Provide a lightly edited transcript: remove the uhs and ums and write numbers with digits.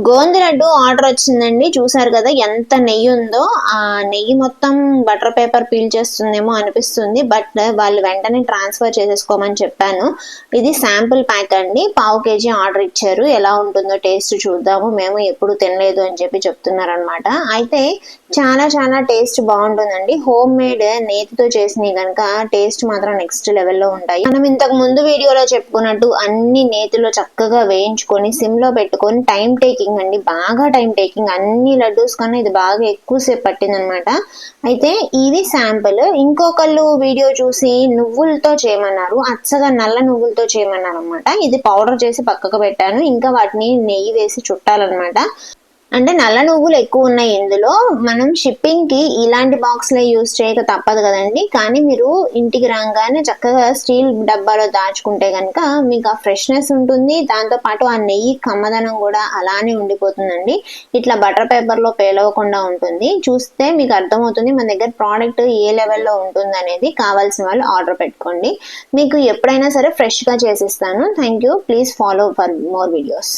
గోంది laddu order వచ్చిందండి. చూసారు కదా ఎంత నెయ్యి ఉందో. ఆ నెయ్యి మొత్తం బటర్ పేపర్ పీల్ చేస్తుందేమో అనిపిస్తుంది, బట్ వాళ్ళు వెంటనే ట్రాన్స్ఫర్ చేసేసుకోమని చెప్పాను. ఇది శాంపుల్ ప్యాక్ అండి, 1/2 kg ఆర్డర్ ఇచ్చారు. ఎలా ఉంటుందో టేస్ట్ చూద్దాము, మేము ఎప్పుడు తినలేదు అని చెప్పి చెప్తున్నారనమాట. అయితే చాలా చాలా టేస్ట్ బాగుంటుందండి. హోమ్ మేడ్ నేతితో చేసినవి కనుక టేస్ట్ మాత్రం నెక్స్ట్ లెవెల్లో ఉంటాయి. మనం ఇంతకు ముందు వీడియోలో చెప్పుకున్నట్టు అన్ని నేతిలో చక్కగా వేయించుకొని సిమ్ లో పెట్టుకొని టైం టేకింగ్ అండి, బాగా టైం టేకింగ్. అన్ని లడ్డూస్ కన్నా ఇది బాగా ఎక్కువసేపు పట్టింది అనమాట. అయితే ఇది శాంపుల్. ఇంకొకళ్ళు వీడియో చూసి నువ్వులతో చేయమన్నారు, అచ్చగా నల్ల నువ్వులతో చేయమన్నారు అనమాట. ఇది పౌడర్ చేసి పక్కకు పెట్టాను, ఇంకా వాటిని నెయ్యి వేసి చుట్టాలన్నమాట. అంటే నల్ల నువ్వులు ఎక్కువ ఉన్నాయి ఇందులో. మనం షిప్పింగ్ కి ఇలాంటి బాక్స్లే యూజ్ చేయక తప్పదు కదండి. కానీ మీరు ఇంటికి రాగానే చక్కగా స్టీల్ డబ్బాలో దాచుకుంటే కనుక మీకు ఆ ఫ్రెష్నెస్ ఉంటుంది, దాంతో పాటు ఆ నెయ్యి కమ్మదనం కూడా అలానే ఉండిపోతుందండి. ఇట్లా బటర్ పేపర్ లో పేలవకుండా ఉంటుంది. చూస్తే మీకు అర్థమవుతుంది మన దగ్గర ప్రోడక్ట్ ఏ లెవెల్లో ఉంటుంది అనేది. కావాల్సిన వాళ్ళు ఆర్డర్ పెట్టుకోండి, మీకు ఎప్పుడైనా సరే ఫ్రెష్ గా చేసిస్తాను. Thank you, please follow for more videos.